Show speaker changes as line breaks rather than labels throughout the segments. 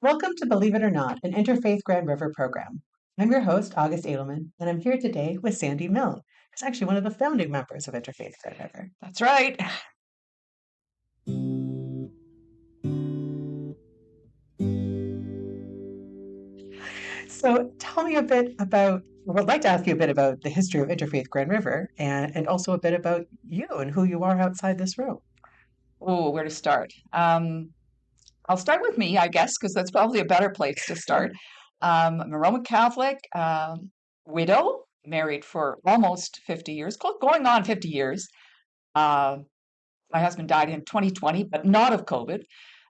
Welcome to Believe It or Not, an Interfaith Grand River program. I'm your host, August Edelman, and I'm here today with Sandy Milne, who's actually one of the founding members of Interfaith Grand River.
That's right.
So tell me a bit about, well, I'd like to ask you a bit about the history of Interfaith Grand River and also a bit about you and who you are outside this room.
Oh, where to start? I'll start with me, I guess, because that's probably a better place to start. I'm a Roman Catholic, widow, married for almost 50 years, going on 50 years. Uh, my husband died in 2020, but not of COVID.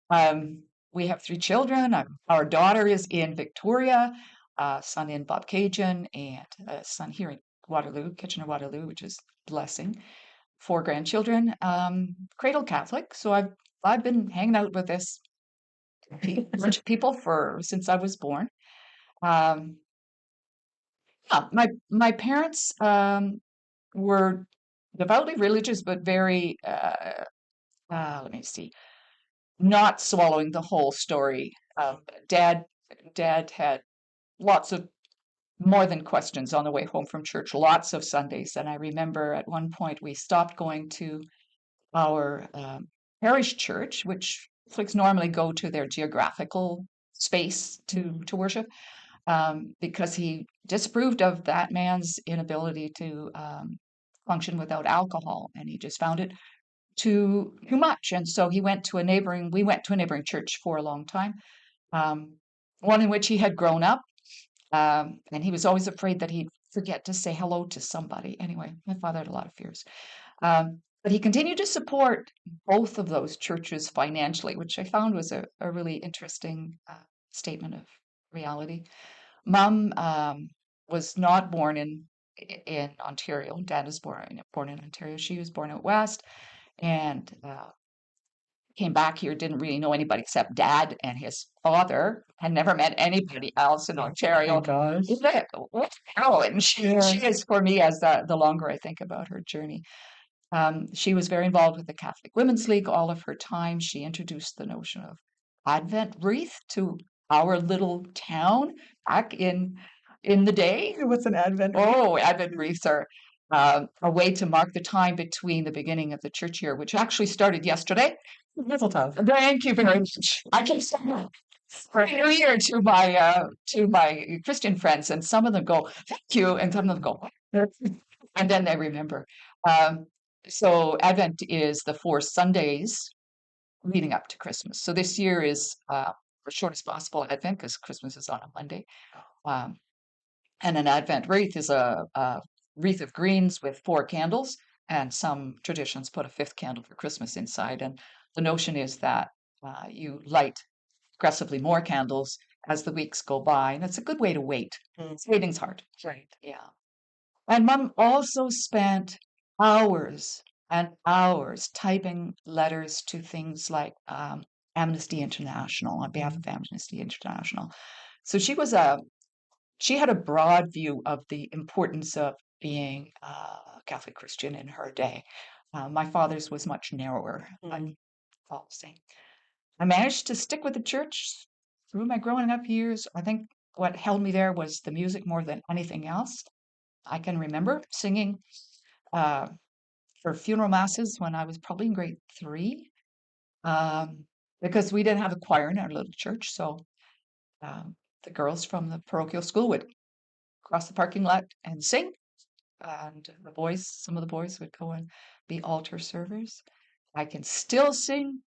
Um, we have three children. Our daughter is in Victoria, a son in Bobcaygeon, and a son here in Waterloo, Kitchener-Waterloo, which is a blessing. Four grandchildren, cradle Catholic. So I've been hanging out with this bunch of people for since I was born. Um, yeah, my parents were devoutly religious, but very let me see, not swallowing the whole story. Dad Dad had lots of more than questions on the way home from church, lots of Sundays, and I remember at one point we stopped going to our parish church, which Catholics normally go to their geographical space to worship, because he disapproved of that man's inability to function without alcohol, and he just found it too much. And so we went to a neighboring church for a long time, um, one in which he had grown up, and he was always afraid that he'd forget to say hello to somebody. Anyway, my father had a lot of fears. But he continued to support both of those churches financially, which I found was a really interesting statement of reality. Mom was not born in Ontario. Dad was born in Ontario. She was born out west, and came back here. Didn't really know anybody except Dad and his father. Had never met anybody else in
Oh my
Ontario.
gosh.
What hell? And she is for me as the longer I think about her journey. She was very involved with the Catholic Women's League all of her time. She introduced the notion of Advent wreath to our little town back in the day.
What's an Advent wreath?
Oh, Advent wreaths are a way to mark the time between the beginning of the church year, which actually started yesterday.
Mistletoe.
Thank you very much. I can say that for New Year to my Christian friends, and some of them go, "Thank you," and some of them go, "What?" And then they remember. Um, so Advent is the 4 Sundays leading up to Christmas. So this year is as short as possible Advent because Christmas is on a Monday. Um, and an Advent wreath is a wreath of greens with four candles, and some traditions put a fifth candle for Christmas inside. And the notion is that you light progressively more candles as the weeks go by, and it's a good way to wait.
Mm.
Waiting's hard.
Right.
Yeah. And Mom also spent hours and hours typing letters to things like Amnesty International on behalf of Amnesty International. So she had a broad view of the importance of being a Catholic Christian in her day. My father's was much narrower, but
Mm.
all the same. I managed to stick with the church through my growing up years. I think what held me there was the music more than anything else. I can remember singing uh, for funeral masses when I was probably in grade three, um, because we didn't have a choir in our little church. So um, the girls from the parochial school would cross the parking lot and sing, and some of the boys would go and be altar servers. I can still sing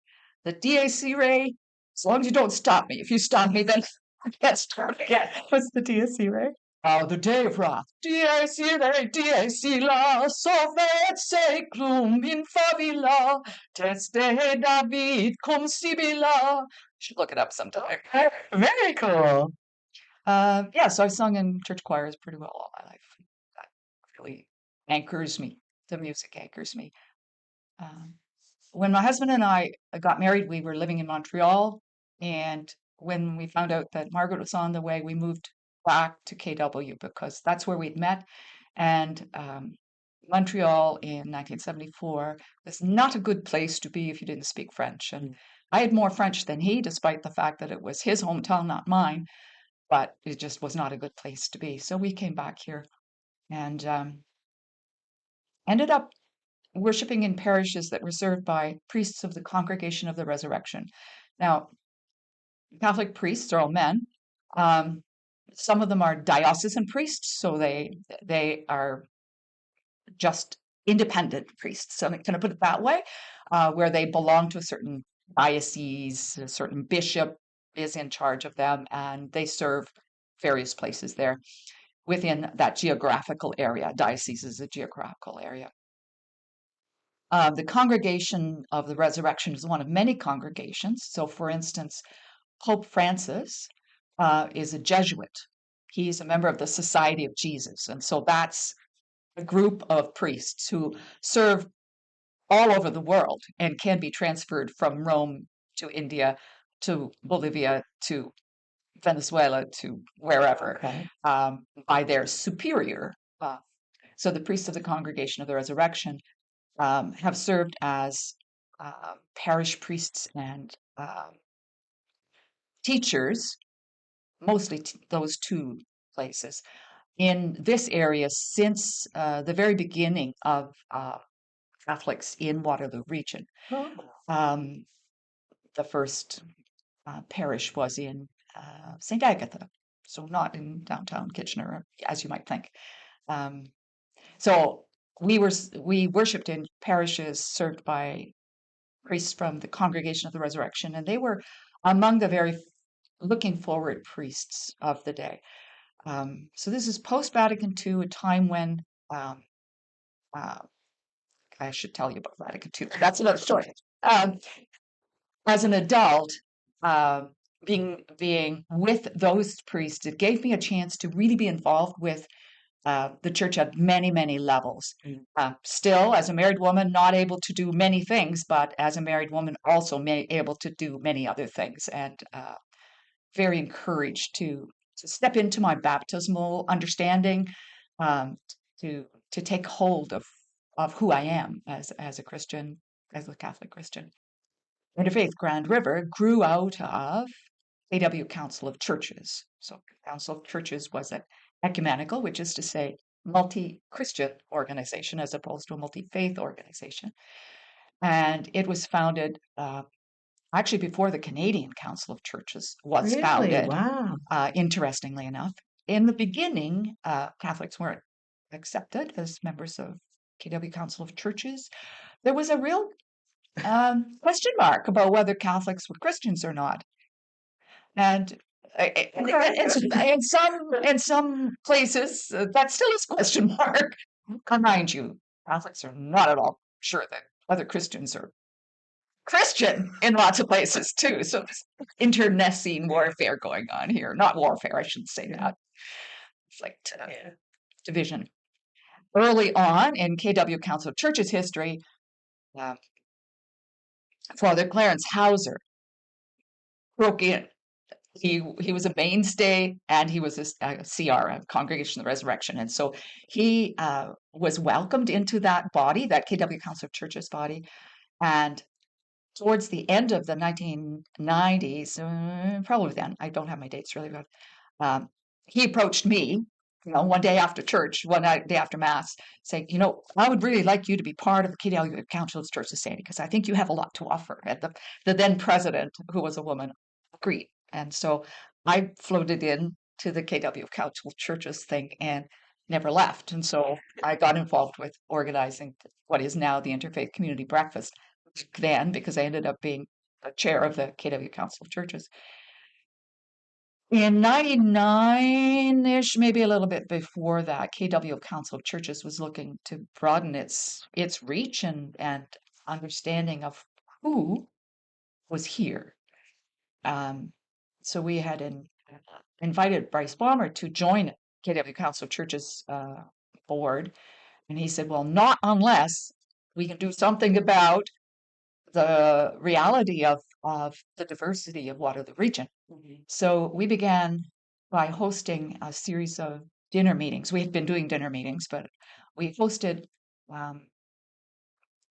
the DAC Ray as long as you don't stop me. If you stop me, then I can't start again.
What's the DSC, right?
Oh, the day of wrath. DAC Ray, DAC La, sovet seclum in favilla, teste David cum sibilla. Should look it up sometime.
Very cool.
Yeah, so I've sung in church choirs pretty well all my life. That really anchors me. The music anchors me. Um, when my husband and I got married, we were living in Montreal, and when we found out that Margaret was on the way, we moved back to KW because that's where we'd met. And Montreal in 1974 was not a good place to be if you didn't speak French. And I had more French than he, despite the fact that it was his hometown, not mine, but it just was not a good place to be. So we came back here and ended up worshiping in parishes that were served by priests of the Congregation of the Resurrection. Now, Catholic priests are all men. Um, some of them are diocesan priests, so they are just independent priests. So can I put it that way? Where they belong to a certain diocese, a certain bishop is in charge of them, and they serve various places there within that geographical area. Diocese is a geographical area. The Congregation of the Resurrection is one of many congregations. So, for instance, Pope Francis is a Jesuit. He's a member of the Society of Jesus. And so that's a group of priests who serve all over the world and can be transferred from Rome to India to Bolivia to Venezuela to wherever
Okay.
by their superior. So the priests of the Congregation of the Resurrection have served as parish priests and teachers, mostly those two places, in this area since the very beginning of Catholics in Waterloo region.
Oh,
Um, the first parish was in St. Agatha, so not in downtown Kitchener, as you might think. Um, so we worshipped in parishes served by priests from the Congregation of the Resurrection, and they were among the very looking forward priests of the day. So this is post-Vatican II, a time when um, uh, I should tell you about Vatican II. That's another story. As an adult, uh, being with those priests, it gave me a chance to really be involved with the church at many, many levels. Still, as a married woman, not able to do many things, but as a married woman, also able to do many other things, and very encouraged to step into my baptismal understanding, um, to take hold of who I am as a Christian, as a Catholic Christian. Interfaith Grand River grew out of KW Council of Churches. So Council of Churches was an ecumenical, which is to say multi-Christian organization as opposed to a multi-faith organization. And it was founded actually before the Canadian Council of Churches was
really?
founded,
Wow.
interestingly enough. In the beginning, Catholics weren't accepted as members of KW Council of Churches. There was a real question mark about whether Catholics were Christians or not. And in some places, that still is a question mark. Mind you, Catholics are not at all sure that other Christians are Christian in lots of places too. So there's internecine warfare going on here. Not warfare, I shouldn't say that. It's like division. Early on in KW Council of Churches history, uh, Father Clarence Hauser broke in. He was a mainstay, and he was a CR, a Congregation of the Resurrection, and so he was welcomed into that body, that KW Council of Churches body, and towards the end of the 1990s, probably then, I don't have my dates really, but he approached me, one day after church, day after Mass, saying, I would really like you to be part of the KW Council of Church Society because I think you have a lot to offer. And the then president, who was a woman, agreed. And so I floated in to the KW Council of Churches thing and never left. And so I got involved with organizing what is now the Interfaith Community Breakfast then, because I ended up being the chair of the KW Council of Churches. In 99-ish, maybe a little bit before that, KW Council of Churches was looking to broaden its reach and understanding of who was here. So we had invited Bryce Balmer to join KW Council of Churches board, and he said, well, not unless we can do something about the reality of the diversity of Waterloo region. So we began by hosting a series of dinner meetings. We had been doing dinner meetings, but we hosted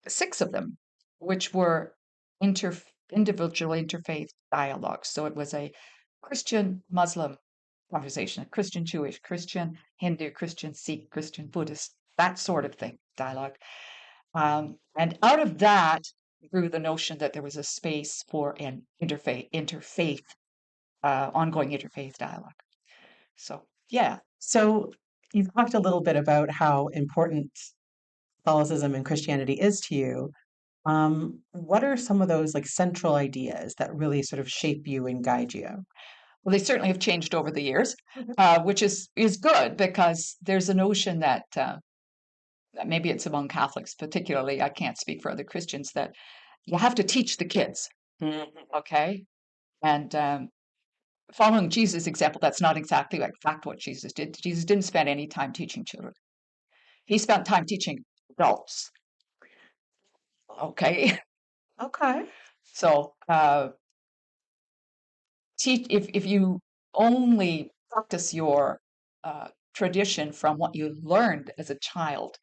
6 of them, which were individual interfaith dialogue. So it was a Christian Muslim conversation, a Christian Jewish, Christian Hindu, Christian Sikh, Christian Buddhist, that sort of thing, dialogue. And out of that grew the notion that there was a space for an interfaith, ongoing interfaith dialogue. So, yeah.
So you've talked a little bit about how important Catholicism and Christianity is to you. What are some of those like central ideas that really sort of shape you and guide you?
Well, they certainly have changed over the years, which is good because there's a notion that maybe it's among Catholics particularly. I can't speak for other Christians that you have to teach the kids, okay? And following Jesus' example, that's not exactly like fact what Jesus did. Jesus didn't spend any time teaching children. He spent time teaching adults. Okay,
Okay.
so teach if you only practice your tradition from what you learned as a child,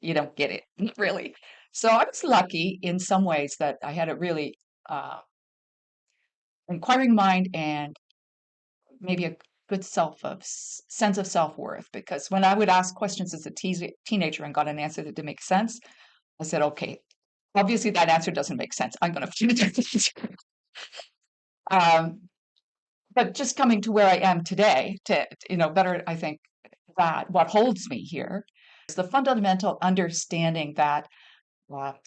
you don't get it really. So I was lucky in some ways that I had a really uh, inquiring mind and maybe a good sense of self-worth, because when I would ask questions as a teenager and got an answer that didn't make sense, I said, okay, obviously that answer doesn't make sense. I'm going to um, but just coming to where I am today, to better, I think that what holds me here is the fundamental understanding that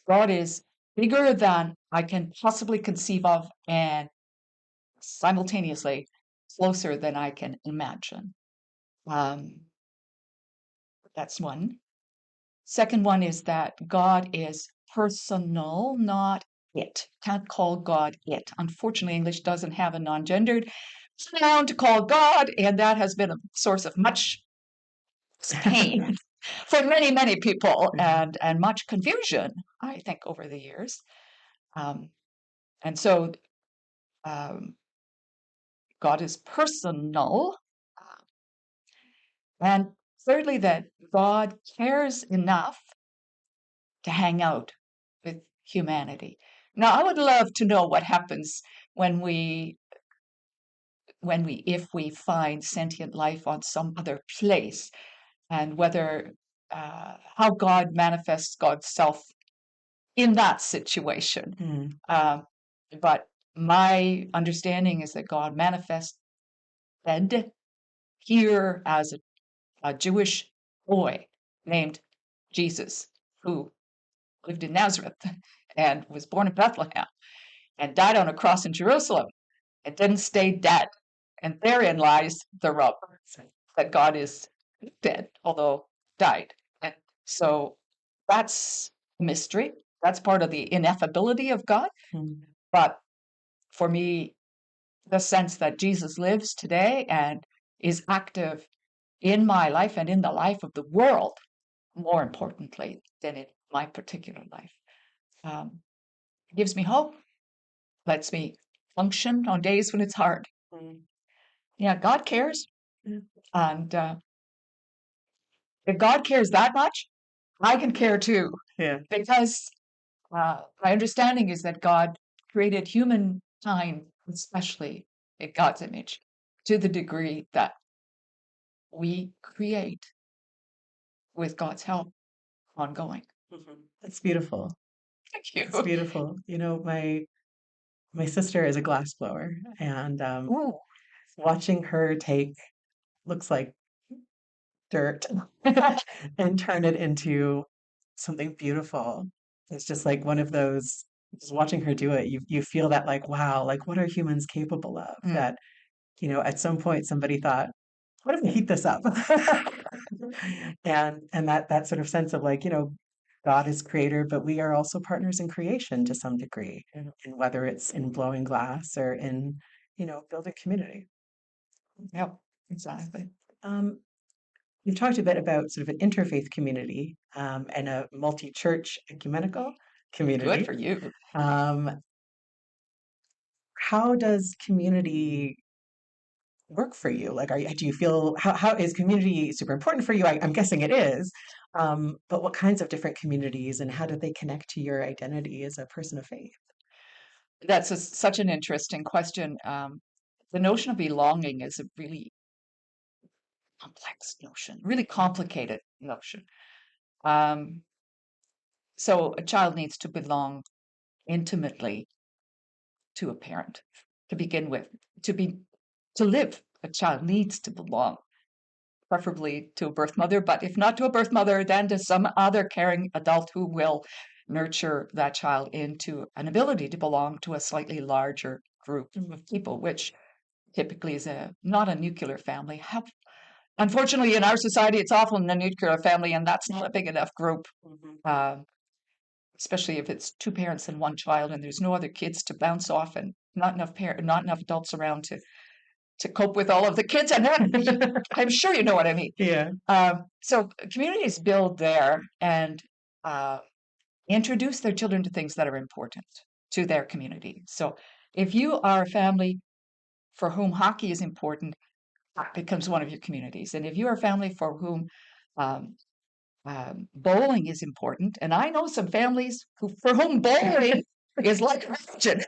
God is bigger than I can possibly conceive of, and simultaneously closer than I can imagine. Um, that's one. Second one is that God is personal, not it. Can't call God it. Unfortunately, English doesn't have a non-gendered noun to call God, and that has been a source of much pain for many, many people, and much confusion, I think, over the years. Um, and so um, God is personal. And thirdly, that God cares enough to hang out with humanity. Now, I would love to know what happens when if we find sentient life on some other place, and whether how God manifests God's self in that situation.
Mm.
But my understanding is that God manifested here as a Jewish boy named Jesus, who lived in Nazareth and was born in Bethlehem and died on a cross in Jerusalem and didn't stay dead. And therein lies the rub, that God is dead, although died. And so that's a mystery. That's part of the ineffability of God.
Mm.
But for me, the sense that Jesus lives today and is active in my life and in the life of the world, more importantly than in my particular life, gives me hope, lets me function on days when it's hard.
Mm.
Yeah, God cares.
Mm.
And if God cares that much, I can care too.
Yeah.
Because my understanding is that God created humankind, especially in God's image, to the degree that we create with God's help ongoing.
That's beautiful.
Thank
It's
you.
beautiful. My sister is a glass blower, and
Ooh.
watching her take looks like dirt and turn it into something beautiful. It's just like one of those, just watching her do it, you feel that like, wow, like what are humans capable of?
Mm.
That, at some point somebody thought, what if we heat this up? And that sort of sense of like, God is creator, but we are also partners in creation to some degree. And whether it's in blowing glass or in, building community.
Yep, exactly.
Um, You've talked a bit about sort of an interfaith community, and a multi-church ecumenical
Good
community.
for you.
Um, how does community work for you? Like, do you feel, how is community super important for you? I'm guessing it is. But what kinds of different communities and how do they connect to your identity as a person of faith?
That's such an interesting question. The notion of belonging is a really complex notion, really complicated notion. Um, so a child needs to belong intimately to a parent to begin with. To be to live, a child needs to belong, preferably to a birth mother, but if not to a birth mother, then to some other caring adult who will nurture that child into an ability to belong to a slightly larger group of people, which typically is not a nuclear family. Unfortunately, in our society, it's often a nuclear family, and that's not a big enough group,
Mhm.
uh, especially if it's two parents and one child, and there's no other kids to bounce off, and not enough adults around to cope with all of the kids. And then I'm sure you know what I mean.
Yeah.
So communities build there and uh, introduce their children to things that are important to their community. So if you are a family for whom hockey is important, that becomes one of your communities. And if you are a family for whom um, bowling is important, and I know some families for whom bowling is like religion,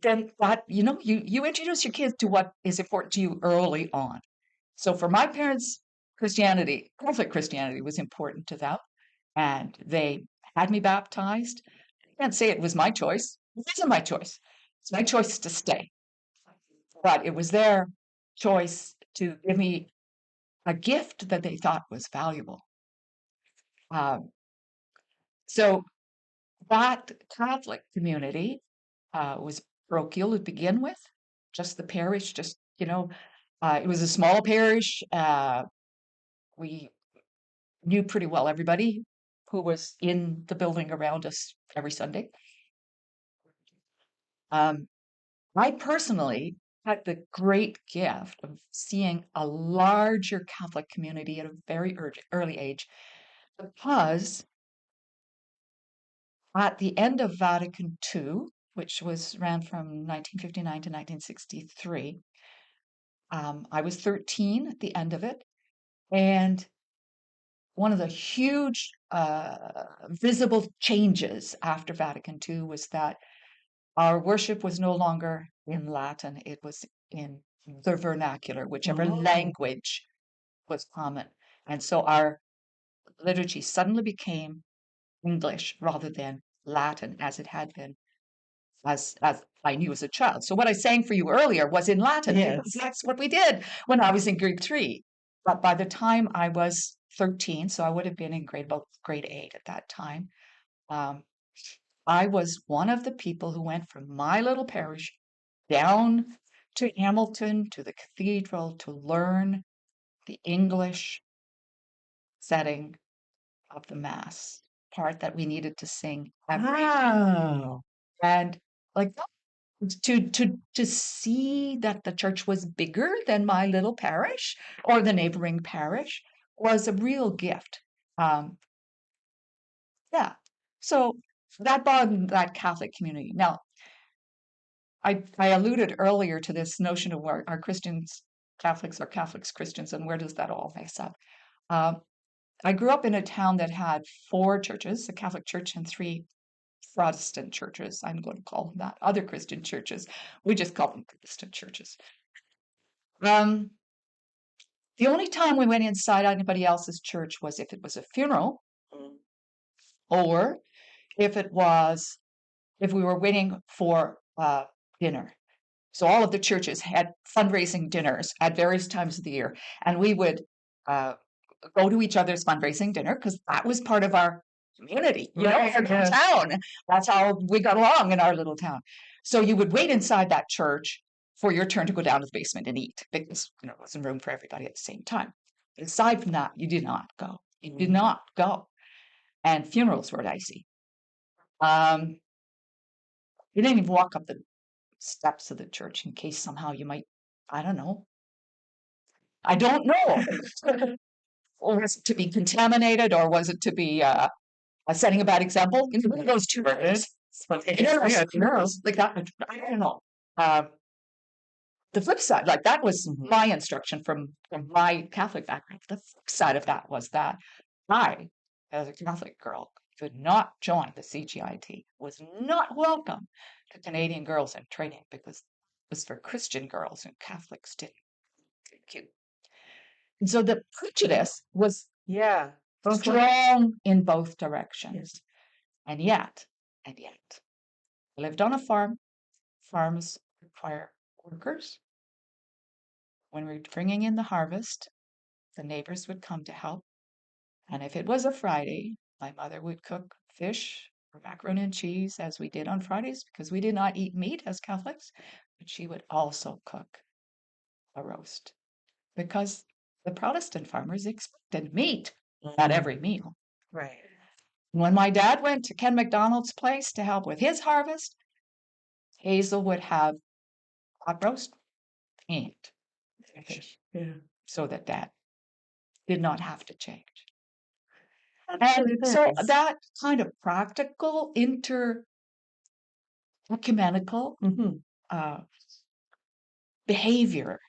then that you introduce your kids to what is important to you early on. So for my parents, Christianity, Catholic Christianity was important to them, and they had me baptized. I can't say it was my choice. It wasn't my choice. It's my choice to stay, but it was their choice to give me a gift that they thought was valuable. Um, so that Catholic community was parochial to begin with, just the parish, it was a small parish. We knew pretty well everybody who was in the building around us every Sunday. Um, I personally had the great gift of seeing a larger Catholic community at a very early age because at the end of Vatican II, which ran from 1959 to 1963, I was 13 at the end of it. And one of the huge visible changes after Vatican II was that our worship was no longer in Latin, it was in the vernacular, whichever
Oh,
language was common. And so our liturgy suddenly became English rather than Latin as it had been as I knew as a child. So what I sang for you earlier was in Latin because
yes.
that's what we did when I was in Greek 3. But by the time I was 13, so I would have been in grade 8 at that time, um, I was one of the people who went from my little parish down to Hamilton to the cathedral to learn the English setting of the Mass part that we needed to sing every.
Wow.
And like to see that the church was bigger than my little parish or the neighboring parish was a real gift. Um, yeah. So that bond, that Catholic community. Now, I alluded earlier to this notion of where are Christians Catholics or Catholics Christians, and where does that all mix up? Um, I grew up in a town that had four churches, a Catholic church and three Protestant churches. I'm going to call them that. Other Christian churches. We just call them Protestant churches. Um, the only time we went inside anybody else's church was if it was a funeral
Mm.
or if if we were waiting for dinner. So all of the churches had fundraising dinners at various times of the year, and we would uh, go to each other's fundraising dinner because that was part of our community,
Right.
our
Yeah.
town. That's how we got along in our little town. So you would wait inside that church for your turn to go down to the basement and eat because there wasn't room for everybody at the same time. But aside from that, you did not go. You did
Mm.
not go. And funerals were dicey. Um, you didn't even walk up the steps of the church in case somehow you might, I don't know. I don't know. Or was it to be contaminated or was it to be setting a bad example? One of those two
Right.
words. Funerals, like that. I don't know. Um, the flip side, like that was
Mhm.
my instruction from my Catholic background. The flip side of that was that I, as a Catholic girl, could not join the CGIT, was not welcome to Canadian girls in training because it was for Christian girls and Catholics didn't. Cute. And so the prejudice was
Yeah. Both ways.
strong in both
Yes.
directions. And yet, I lived on a farm. Farms require workers. When we were bringing in the harvest, the neighbors would come to help. And if it was a Friday, my mother would cook fish or macaroni and cheese, as we did on Fridays, because we did not eat meat as Catholics. But she would also cook a roast because the Protestant farmers expected meat at every meal.
Right.
When my dad went to Ken McDonald's place to help with his harvest, Hazel would have hot roast and fish
Yeah.
so that Dad did not have to change.
That's really
And so
nice.
that kind of practical, ecumenical
Mhm.
uh, behavior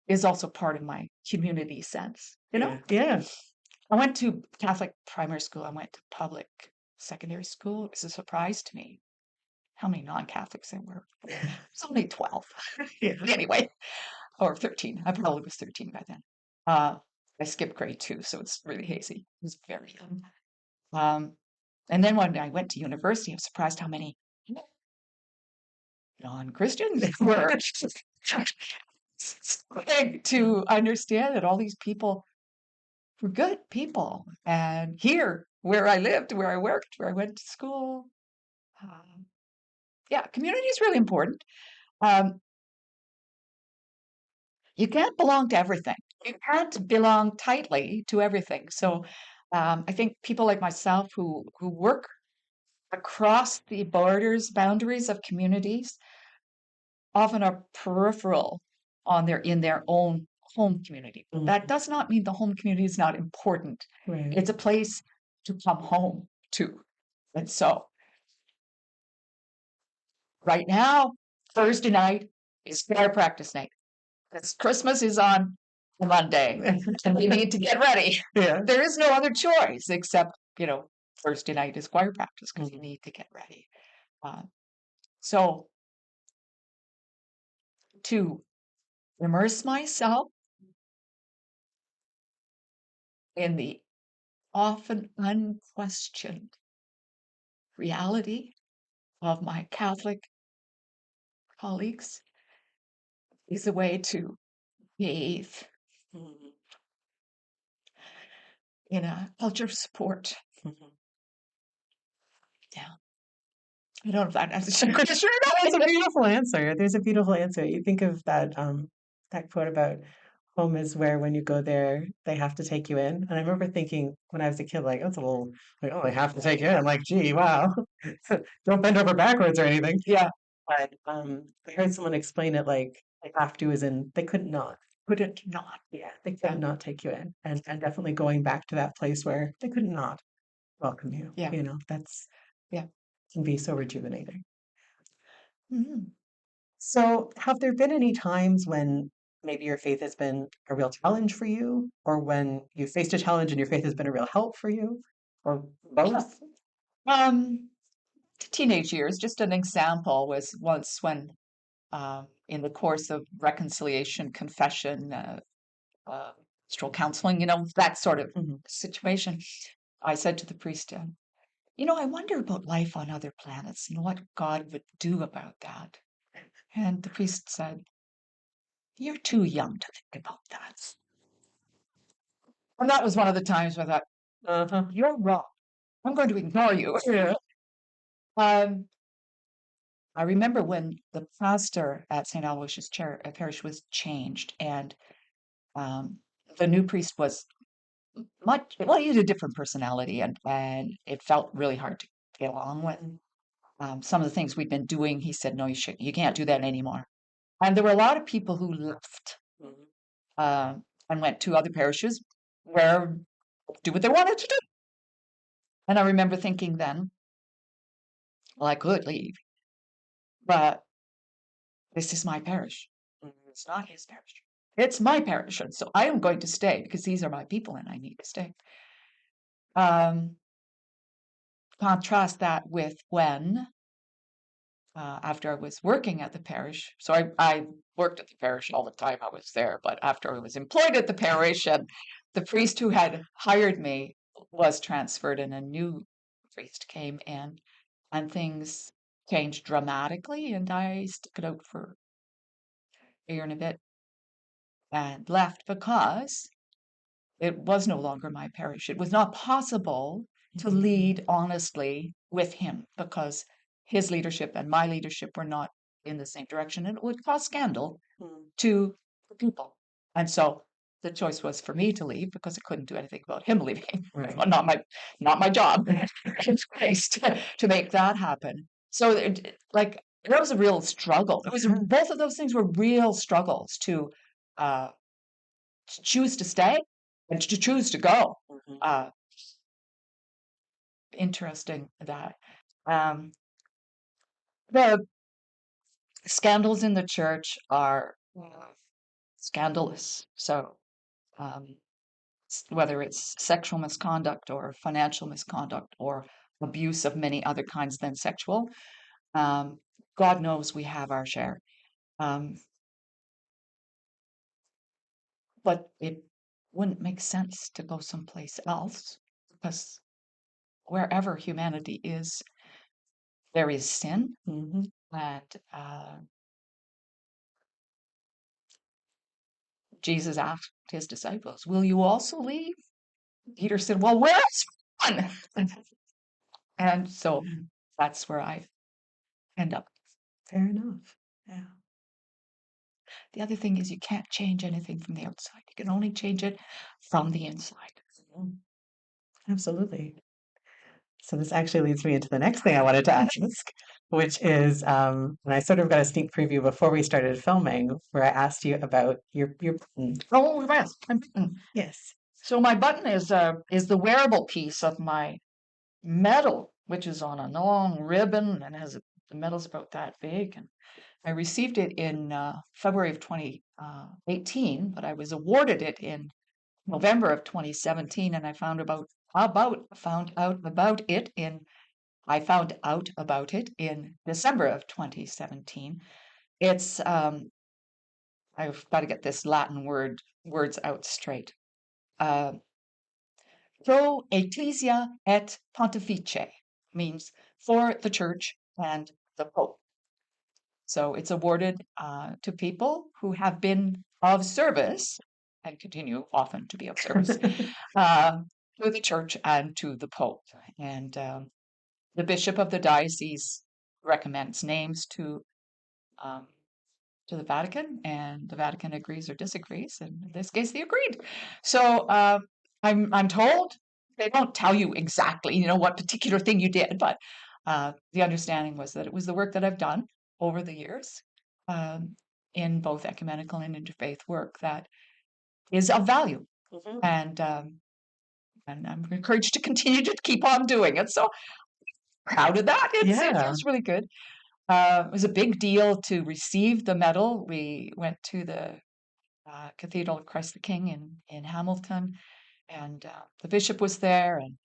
is also part of my community sense.
Yeah.
I went to Catholic primary school. I went to public secondary school. It was a surprise to me how many non-Catholics there were. It's only 12.
Yeah.
Anyway, or 13. I probably was 13 by then. I skipped grade 2, so it's really hazy. It was very young. And then when I went to university, I was surprised how many non-Christians were. To understand that all these people were good people. And here, where I lived, where I worked, where I went to school, yeah, community is really important. Um, you can't belong to everything. You can't belong tightly to everything. So I think people like myself who work across the boundaries of communities often are peripheral in their own home community. That does not mean the home community is not important.
Right.
It's a place to come home to. And so right now, Thursday night is choir practice night. Because Christmas is on Monday and we need to get ready.
Yeah.
There is no other choice except, Thursday night is choir practice because you need to get ready. So to immerse myself in the often unquestioned reality of my Catholic colleagues is a way to bathe
Mhm.
in a culture of support.
Mhm.
Yeah. I don't know if that answers your question.
That's a beautiful answer. There's a beautiful answer. You think of that quote about home is where when you go there, they have to take you in. And I remember thinking when I was a kid, like, that's a little like, oh, they have to take you in. I'm like, gee, wow. Don't bend over backwards or anything.
Yeah.
But I heard someone explain it like have to as in they couldn't not.
Couldn't not.
Yeah, they couldn't not take you in. And definitely going back to that place where they couldn't not welcome you.
Yeah.
That's
Yeah.
can be so rejuvenating.
Mhm.
So, have there been any times when maybe your faith has been a real challenge for you, or when you faced a challenge and your faith has been a real help for you, or both?
Um, Teenage years, just an example was once when, in the course of reconciliation, confession, pastoral counseling, that sort of
Mhm.
situation, I said to the priest, I wonder about life on other planets and what God would do about that. And the priest said, "You're too young to think about that." And that was one of the times where I thought,
Uh-huh.
"You're wrong. I'm going to ignore you."
Yeah.
Um, I remember when the pastor at St. Aloysius Parish was changed, and um, the new priest was he had a different personality, and it felt really hard to get along with. Some of the things we'd been doing, he said, "No, you can't do that anymore." And there were a lot of people who left
Mhm.
and went to other parishes where do what they wanted to do. And I remember thinking then, well, I could leave, but this is my parish. It's not his parish. It's my parish. And so I am going to stay because these are my people and I need to stay. Um, contrast that with when, after I was working at the parish, so I worked at the parish all the time I was there, but after I was employed at the parish and the priest who had hired me was transferred and a new priest came in and things changed dramatically and I stuck it out for a year and a bit and left because it was no longer my parish. It was not possible to lead honestly with him because his leadership and my leadership were not in the same direction, and it would cause scandal
Mm.
to the people. And so the choice was for me to leave because I couldn't do anything about him leaving.
Right.
Well, not my job in place to make that happen. So like that was a real struggle. It was both of those things were real struggles uh, to choose to stay and to choose to go.
Mhm.
Interesting that um, the scandals in the church are scandalous. So um, whether it's sexual misconduct or financial misconduct or abuse of many other kinds than sexual, um, God knows we have our share. Um, but it wouldn't make sense to go someplace else because wherever humanity is, there is sin.
Mhm.
And Jesus asked his disciples, "Will you also leave?" Peter said, "Well, where's one?" And so
Yeah.
that's where I end up.
Fair enough. Yeah.
The other thing is you can't change anything from the outside. You can only change it from the inside.
Mm. Absolutely. So this actually leads me into the next thing I wanted to ask, which is, and I sort of got a sneak preview before we started filming, where I asked you about your button.
Oh, yes.
Yes.
So my button is the wearable piece of my medal, which is on a long ribbon and the medal's about that big. And I received it in February of 2018, but I was awarded it in November of 2017, and I found out about it in December of 2017. It's I've got to get this Latin words out straight. Uh, Pro Ecclesia et Pontifice means for the church and the Pope. So it's awarded to people who have been of service and continue often to be of service uh, to the church and to the Pope. And the bishop of the diocese recommends names um, to the Vatican, and the Vatican agrees or disagrees. And in this case, they agreed. So I'm told they don't tell you exactly, what particular thing you did, but the understanding was that it was the work that I've done over the years um, in both ecumenical and interfaith work that is of value,
Mhm.
and I'm encouraged to continue to keep on doing it. So proud of that. It
Yeah.
feels really good. It was a big deal to receive the medal. We went to the Cathedral of Christ the King in Hamilton, and the bishop was there, and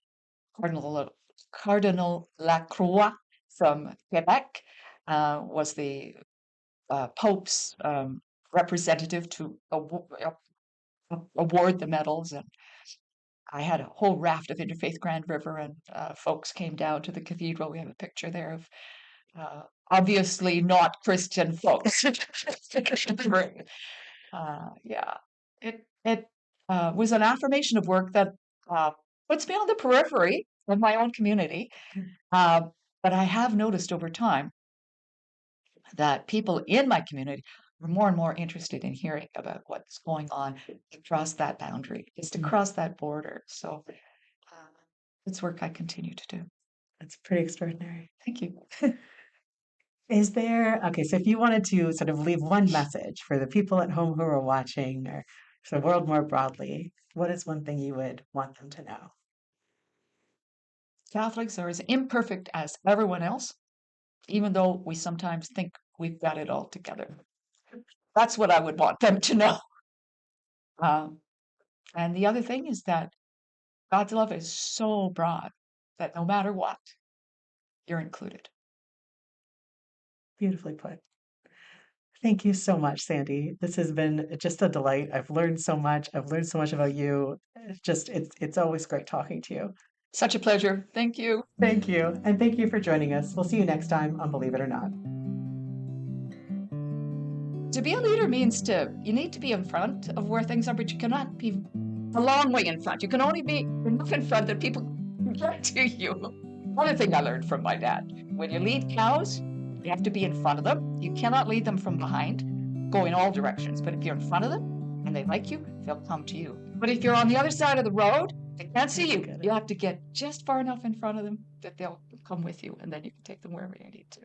Cardinal Lacroix from Quebec was the Pope's representative to award the medals. And I had a whole raft of Interfaith Grand River, and folks came down to the cathedral. We have a picture there of obviously not Christian folks. Yeah, it was an affirmation of work that uh, puts me on the periphery of my own community. Uh, but I have noticed over time that people in my community are more and more interested in hearing about what's going on across that boundary, just across that border. So it's work I continue to do.
That's pretty extraordinary.
Thank you.
Is there, okay, so if you wanted to sort of leave one message for the people at home who are watching or for the world more broadly, what is one thing you would want them to know?
Catholics are as imperfect as everyone else, even though we sometimes think we've got it all together. That's what I would want them to know. Um, and the other thing is that God's love is so broad that no matter what, you're included.
Beautifully put. Thank you so much, Sandy. This has been just a delight. I've learned so much. I've learned so much about you. It's always great talking to you.
Such a pleasure. Thank you.
Thank you. And thank you for joining us. We'll see you next time on Believe It or Not.
To be a leader means you need to be in front of where things are, but you cannot be a long way in front. You can only be enough in front that people can get to you. Another thing I learned from my dad, when you lead cows, you have to be in front of them. You cannot lead them from behind, go in all directions. But if you're in front of them and they like you, they'll come to you. But if you're on the other side of the road, they can't see you. You have to get just far enough in front of them that they'll come with you, and then you can take them wherever you need to.